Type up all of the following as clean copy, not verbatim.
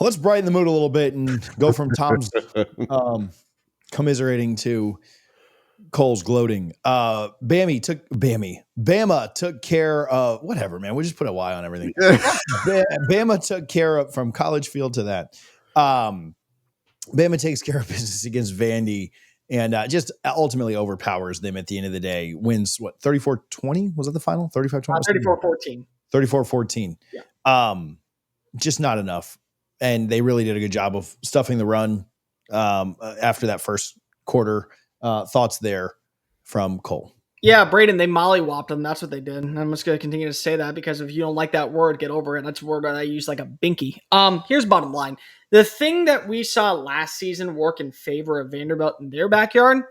let's brighten the mood a little bit and go from Tom's commiserating to Cole's gloating. Bama took care of whatever, man. We just put a Y on everything. Bama took care of from College Field to that. Bama takes care of business against Vandy and just ultimately overpowers them at the end of the day. Wins, what, 34-20? Was that the final? 35-20? 34-14. 34-14. Yeah. Just not enough. And they really did a good job of stuffing the run after that first quarter. Thoughts there from Cole? Yeah, Braden, they mollywopped them. That's what they did. And I'm just going to continue to say that because if you don't like that word, get over it. That's a word that I use like a binky. Here's bottom line. The thing that we saw last season work in favor of Vanderbilt in their backyard,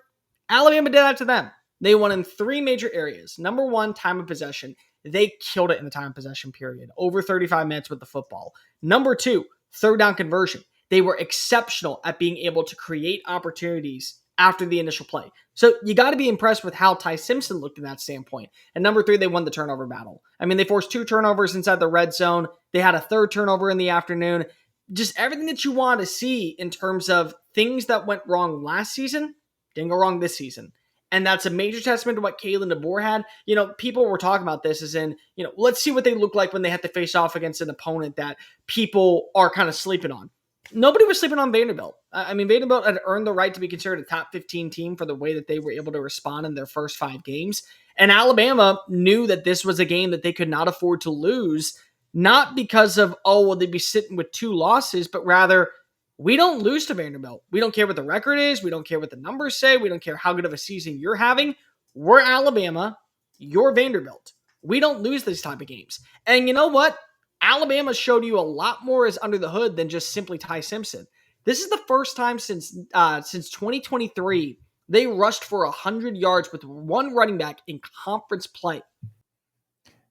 Alabama did that to them. They won in 3 major areas. Number 1, time of possession. They killed it in the time of possession period. Over 35 minutes with the football. Number 2, third down conversion. They were exceptional at being able to create opportunities after the initial play. So you got to be impressed with how Ty Simpson looked in that standpoint. And number 3, they won the turnover battle. I mean, they forced 2 turnovers inside the red zone. They had a 3rd turnover in the afternoon. Just everything that you want to see in terms of things that went wrong last season didn't go wrong this season. And that's a major testament to what Kalen DeBoer had. You know, people were talking about this as in, you know, let's see what they look like when they have to face off against an opponent that people are kind of sleeping on. Nobody was sleeping on Vanderbilt. I mean, Vanderbilt had earned the right to be considered a top 15 team for the way that they were able to respond in their first 5 games. And Alabama knew that this was a game that they could not afford to lose, not because of, oh, well, they'd be sitting with 2 losses, but rather, we don't lose to Vanderbilt. We don't care what the record is. We don't care what the numbers say. We don't care how good of a season you're having. We're Alabama. You're Vanderbilt. We don't lose these type of games. And you know what? Alabama showed you a lot more is under the hood than just simply Ty Simpson. This is the first time since 2023 they rushed for 100 yards with 1 running back in conference play.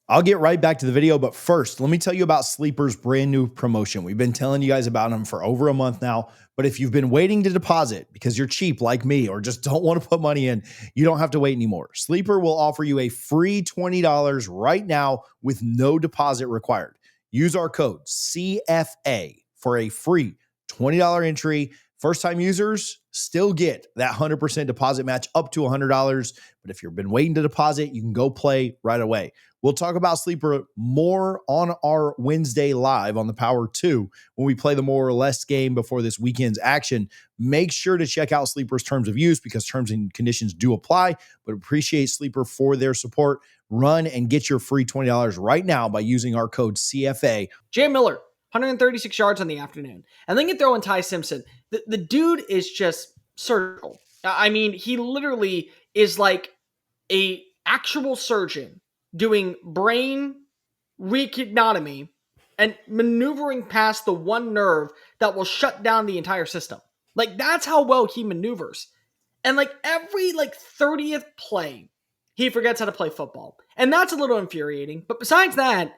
I'll get right back to the video, but first, let me tell you about Sleeper's brand new promotion. We've been telling you guys about them for over a month now, but if you've been waiting to deposit because you're cheap like me or just don't want to put money in, you don't have to wait anymore. Sleeper will offer you a free $20 right now with no deposit required. Use our code CFA for a free $20 entry. First-time users still get that 100% deposit match up to $100. But if you've been waiting to deposit, you can go play right away. We'll talk about Sleeper more on our Wednesday live on the Power 2 when we play the more or less game before this weekend's action. Make sure to check out Sleeper's terms of use because terms and conditions do apply, but appreciate Sleeper for their support. Run and get your free $20 right now by using our code CFA. Jay Miller, 136 yards on the afternoon. And then you throw in Ty Simpson. The dude is just surgical. I mean, he literally is like a actual surgeon doing brain recognomy and maneuvering past the one nerve that will shut down the entire system. Like, that's how well he maneuvers. And like every 30th play, he forgets how to play football. And that's a little infuriating. But besides that,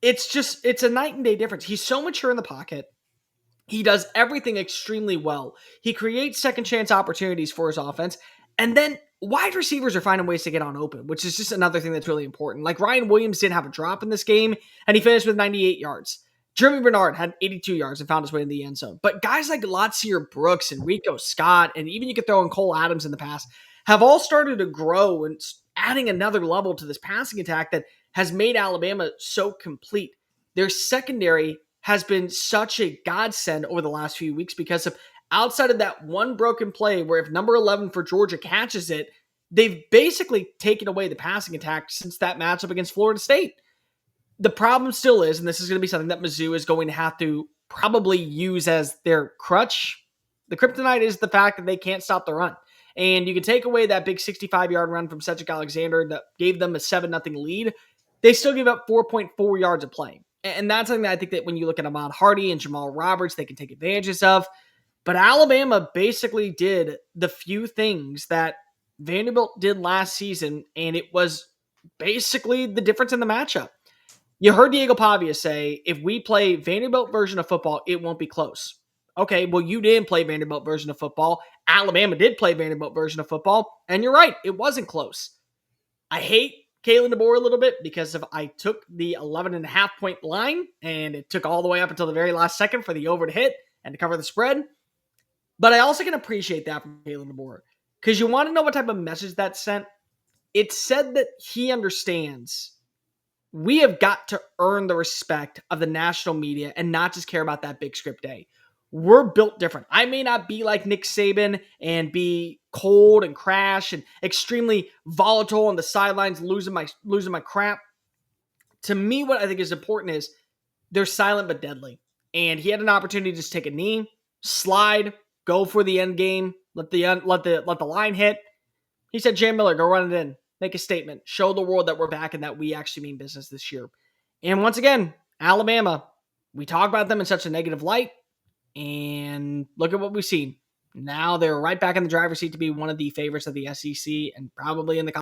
it's a night and day difference. He's so mature in the pocket. He does everything extremely well. He creates second chance opportunities for his offense. And then wide receivers are finding ways to get on open, which is just another thing that's really important. Like Ryan Williams didn't have a drop in this game, and he finished with 98 yards. Jeremy Bernard had 82 yards and found his way in the end zone. But guys like Latsier Brooks and Rico Scott, and even you could throw in Cole Adams in the past, have all started to grow and adding another level to this passing attack that has made Alabama so complete. Their secondary has been such a godsend over the last few weeks because of outside of that one broken play where if number 11 for Georgia catches it, they've basically taken away the passing attack since that matchup against Florida State. The problem still is, and this is going to be something that Mizzou is going to have to probably use as their crutch. The kryptonite is the fact that they can't stop the run. And you can take away that big 65-yard run from Cedric Alexander that gave them a 7-0 lead. They still give up 4.4 yards of play. And that's something that I think that when you look at Ahmad Hardy and Jamal Roberts, they can take advantages of. But Alabama basically did the few things that Vanderbilt did last season, and it was basically the difference in the matchup. You heard Diego Pavia say, if we play Vanderbilt version of football, it won't be close. Okay, well, you didn't play Vanderbilt version of football. Alabama did play Vanderbilt version of football, and you're right, it wasn't close. I hate Kalen DeBoer a little bit because I took the 11.5 point line and it took all the way up until the very last second for the over to hit and to cover the spread. But I also can appreciate that from Kalen DeBoer because you want to know what type of message that sent. It said that he understands we have got to earn the respect of the national media and not just care about that big script day. We're built different. I may not be like Nick Saban and be cold and crash and extremely volatile on the sidelines, losing my crap. To me, what I think is important is they're silent but deadly. And he had an opportunity to just take a knee, slide, go for the end game, let the line hit. He said, Jay Miller, go run it in. Make a statement. Show the world that we're back and that we actually mean business this year. And once again, Alabama, we talk about them in such a negative light. And look at what we've seen. Now they're right back in the driver's seat to be one of the favorites of the SEC and probably in the